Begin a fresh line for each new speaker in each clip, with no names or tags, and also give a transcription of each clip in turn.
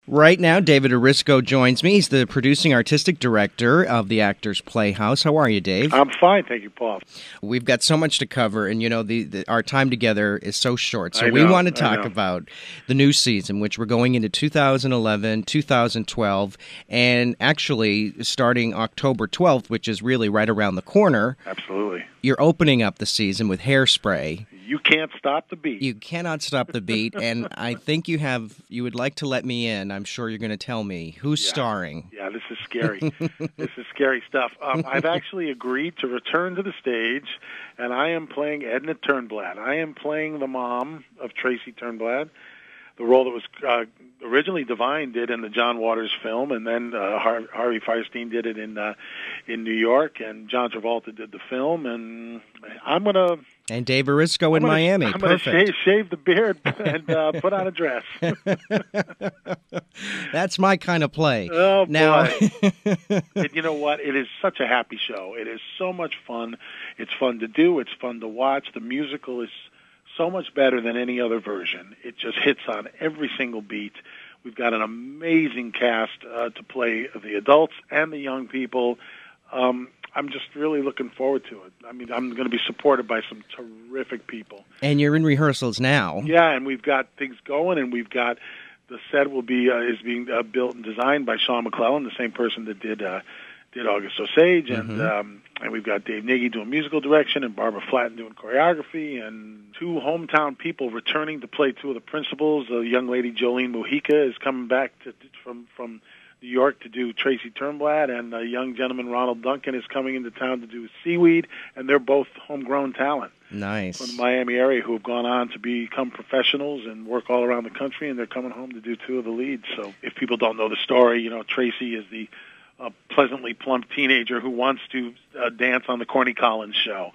Right now, David Arisco joins me. He's the producing artistic director of the Actors Playhouse. How are you, Dave?
I'm fine, thank you, Paul.
We've got so much to cover, and our time together is so short. So
I
we
know,
want to
I
talk
know.
about the new season, which we're going into 2011, 2012, and actually starting October 12th, which is really right around the corner.
Absolutely.
You're opening up the season with Hairspray.
You can't stop the beat.
You cannot stop the beat, and I think you would like to let me in. I'm sure you're going to tell me. Who's starring?
Yeah, this is scary. This is scary stuff. I've actually agreed to return to the stage, and I am playing Edna Turnblad. I am playing the mom of Tracy Turnblad, the role that was originally Divine did in the John Waters film, and then Harvey Fierstein did it in New York, and John Travolta did the film, and I'm going to...
And Dave Arisco in Miami.
I'm going to shave the beard and put on a dress.
That's my kind of play.
Oh,
now,
boy. And you know what? It is such a happy show. It is so much fun. It's fun to do. It's fun to watch. The musical is so much better than any other version. It just hits on every single beat. We've got an amazing cast to play the adults and the young people. I'm just really looking forward to it. I mean, I'm going to be supported by some terrific people.
And you're in rehearsals now.
Yeah, and we've got things going, and we've got the set will be is being built and designed by Sean McClellan, the same person that did August Osage, and we've got Dave Nagy doing musical direction, and Barbara Flatten doing choreography, and two hometown people returning to play two of the principals. A young lady, Jolene Mujica, is coming back from New York to do Tracy Turnblad, and a young gentleman, Ronald Duncan, is coming into town to do Seaweed, and they're both homegrown talent.
Nice.
From the Miami area who have gone on to become professionals and work all around the country, and they're coming home to do two of the leads. So if people don't know the story, Tracy is the pleasantly plump teenager who wants to dance on the Corny Collins show.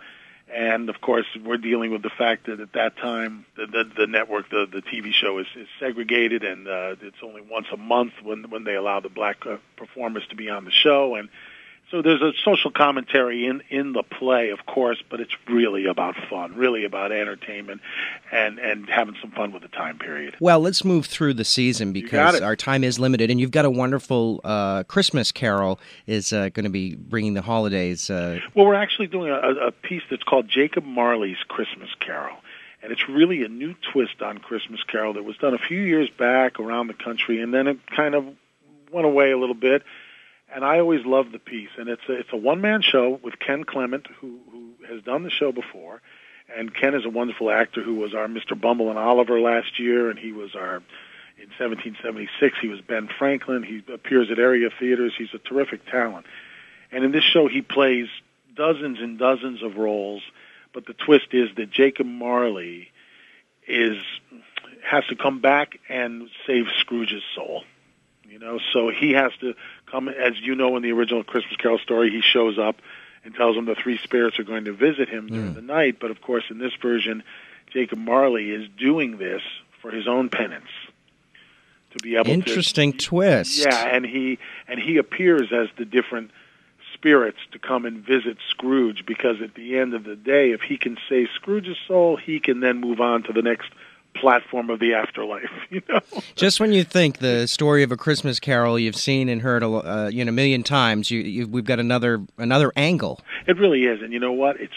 And, of course, we're dealing with the fact that at that time the network, the TV show is segregated, and it's only once a month when they allow the black performers to be on the show. And so there's a social commentary in the play, of course, but it's really about fun, really about entertainment and having some fun with the time period.
Well, let's move through the season because our time is limited, and you've got a wonderful Christmas Carol is going to be bringing the holidays.
Well, we're actually doing a piece that's called Jacob Marley's Christmas Carol, and it's really a new twist on Christmas Carol that was done a few years back around the country, and then it kind of went away a little bit. And I always loved the piece, and it's a one-man show with Ken Clement, who has done the show before, and Ken is a wonderful actor who was our Mr. Bumble and Oliver last year, and he was in 1776, he was Ben Franklin. He appears at area theaters. He's a terrific talent. And in this show, he plays dozens and dozens of roles, but the twist is that Jacob Marley has to come back and save Scrooge's soul. So he has to come, as you know, in the original Christmas Carol story, he shows up and tells them the three spirits are going to visit him during the night. But, of course, in this version, Jacob Marley is doing this for his own penance. To be able
Interesting twist.
Yeah, and he appears as the different spirits to come and visit Scrooge, because at the end of the day, if he can save Scrooge's soul, he can then move on to the next platform of the afterlife.
Just when you think the story of A Christmas Carol you've seen and heard a million times, we've got another angle.
It really is, and you know what? It's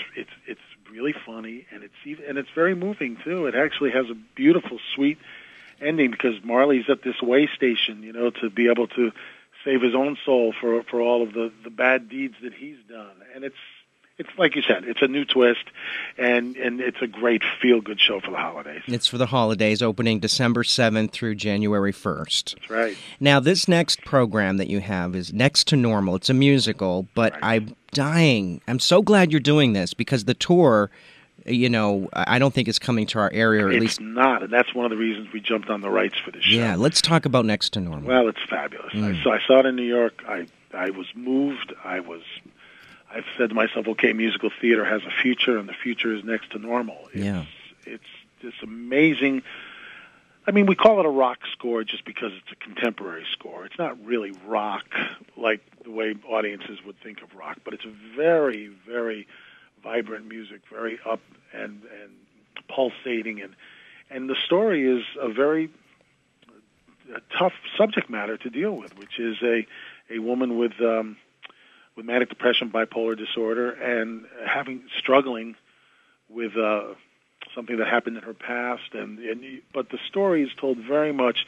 really funny, and it's very moving too. It actually has a beautiful, sweet ending, because Marley's at this way station, to be able to save his own soul for all of the bad deeds that he's done, and it's like you said, it's a new twist, and it's a great feel-good show for the holidays.
It's for the holidays, opening December 7th through January 1st.
That's right.
Now, this next program that you have is Next to Normal. It's a musical, but
right.
I'm so glad you're doing this, because the tour, I don't think it's coming to our area, or at least...
It's not, and that's one of the reasons we jumped on the rights for this show.
Yeah, let's talk about Next to Normal.
Well, it's fabulous. I saw it in New York. I was moved. I've said to myself, okay, musical theater has a future, and the future is Next to Normal. It's this amazing... I mean, we call it a rock score just because it's a contemporary score. It's not really rock like the way audiences would think of rock, but it's very, very vibrant music, very up and pulsating, and the story is a very tough subject matter to deal with, which is a woman with manic depression, bipolar disorder, and struggling with something that happened in her past. But the story is told very much,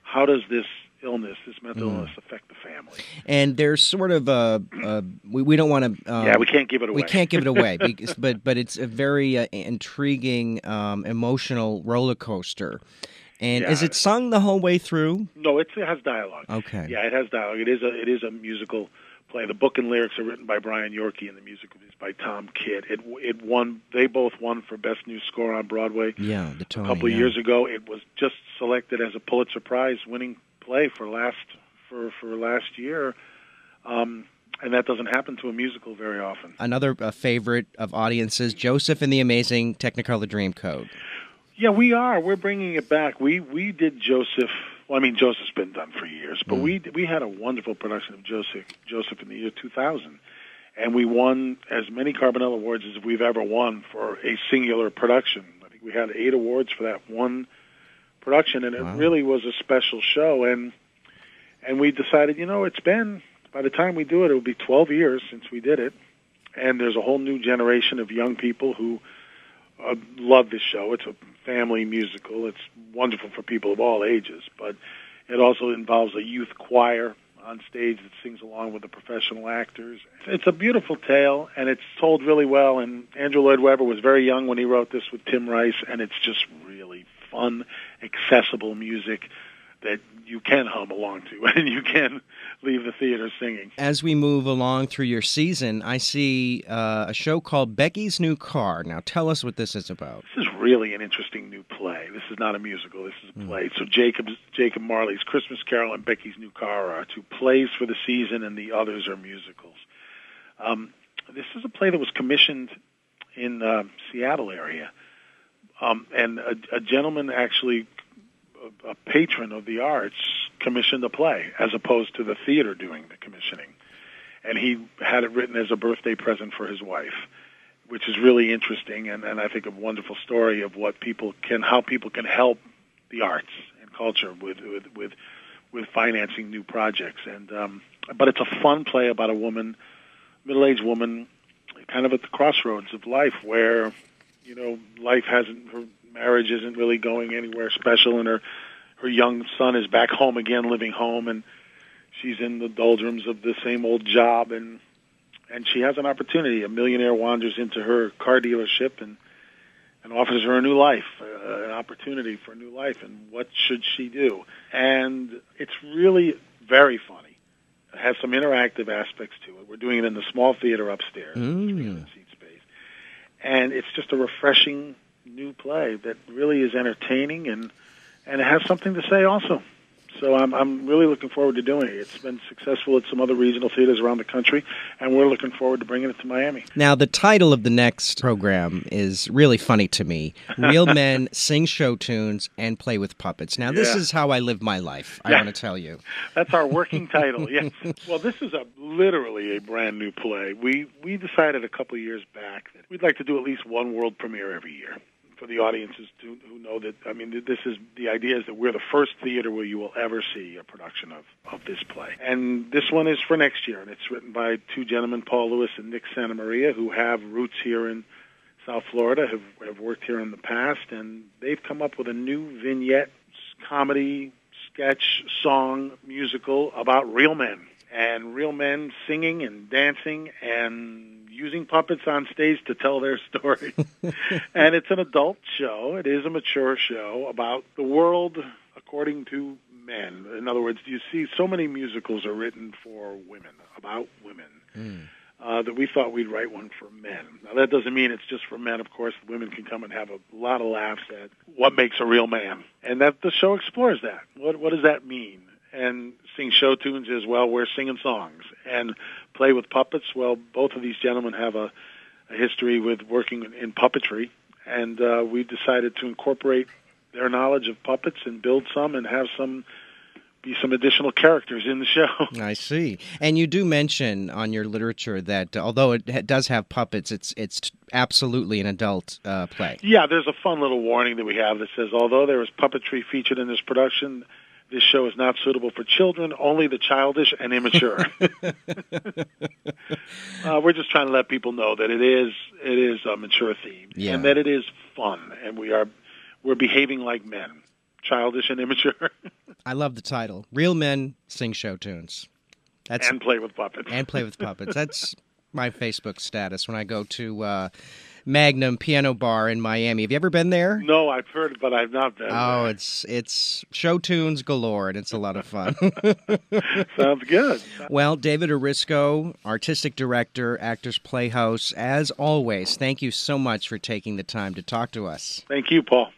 how does this illness, this mental illness, affect the family? And
there's sort of we don't want to.
We can't give it away.
We can't give it away, because, but it's a very intriguing, emotional roller coaster. And is it sung the whole way through?
No, it has dialogue.
Okay.
Yeah, it has dialogue. It is a musical play. The book and lyrics are written by Brian Yorkie, and the music is by Tom Kidd. It won. They both won for Best New Score on Broadway.
Yeah, the Tony.
A couple of years ago, it was just selected as a Pulitzer Prize winning play for last year. And that doesn't happen to a musical very often.
Another favorite of audiences, Joseph and the Amazing Technicolor Dreamcoat.
Yeah, we are. We're bringing it back. We did Joseph. Well, I mean, Joseph's been done for years, but we had a wonderful production of Joseph in the year 2000, and we won as many Carbonell Awards as we've ever won for a singular production. I think we had 8 awards for that one production, and it really was a special show. And we decided, it's been, by the time we do it, it'll be 12 years since we did it, and there's a whole new generation of young people who love this show. It's a family musical. It's wonderful for people of all ages, but it also involves a youth choir on stage that sings along with the professional actors. It's a beautiful tale, and it's told really well, and Andrew Lloyd Webber was very young when he wrote this with Tim Rice, and it's just really fun, accessible music that you can hum along to, and you can leave the theater singing.
As we move along through your season, I see a show called Becky's New Car. Now, tell us what this is about.
This is really an interesting new play. This is not a musical. This is a play. So Jacob Marley's Christmas Carol and Becky's New Car are 2 plays for the season, and the others are musicals. This is a play that was commissioned in Seattle area, and a gentleman actually, a patron of the arts, commissioned a play as opposed to the theater doing the commissioning. And he had it written as a birthday present for his wife, which is really interesting, and I think a wonderful story of how people can help the arts and culture with financing new projects. And but it's a fun play about a woman, middle-aged woman, kind of at the crossroads of life, where her marriage isn't really going anywhere special, and her young son is back home again, living home, and she's in the doldrums of the same old job, and she has an opportunity. A millionaire wanders into her car dealership and offers her a new life, an opportunity for a new life, and what should she do? And it's really very funny. It has some interactive aspects to it. We're doing it in the small theater upstairs, 300-seat space, and it's just a refreshing new play that really is entertaining, and it has something to say also. So I'm really looking forward to doing it. It's been successful at some other regional theaters around the country, and we're looking forward to bringing it to Miami.
Now, the title of the next program is really funny to me. Real Men Sing Show Tunes and Play with Puppets. Now, this is how I live my life, I want to tell you.
That's our working title, yes. Well, this is literally a brand new play. We decided a couple of years back that we'd like to do at least one world premiere every year, for the audiences who know that, the idea is that we're the first theater where you will ever see a production of this play. And this one is for next year, and it's written by 2 gentlemen, Paul Lewis and Nick Santa Maria, who have roots here in South Florida, have worked here in the past, and they've come up with a new vignette, comedy, sketch, song, musical about real men. And real men singing and dancing and using puppets on stage to tell their story. And it's an adult show. It is a mature show about the world according to men. In other words, you see so many musicals are written for women, about women, that we thought we'd write one for men. Now, that doesn't mean it's just for men. Of course, women can come and have a lot of laughs at what makes a real man. And that the show explores that. What does that mean? And sing show tunes as well. We're singing songs. And play with puppets. Well, both of these gentlemen have a history with working in puppetry, and we decided to incorporate their knowledge of puppets and build some and have some additional characters in the show.
I see. And you do mention on your literature that although it does have puppets, it's absolutely an adult play.
Yeah, there's a fun little warning that we have that says, although there is puppetry featured in this production, this show is not suitable for children, only the childish and immature. We're just trying to let people know that it is a mature theme, and that it is fun, and we're behaving like men, childish and immature.
I love the title. Real Men Sing Show Tunes.
And play with puppets.
And play with puppets. That's my Facebook status when I go to Magnum Piano Bar in Miami. Have you ever been there?
No, I've heard it, but I've not been
there. It's show tunes galore, and it's a lot of fun.
Sounds good.
Well, David Arisco, Artistic Director, Actors Playhouse, as always, thank you so much for taking the time to talk to us.
Thank you, Paul.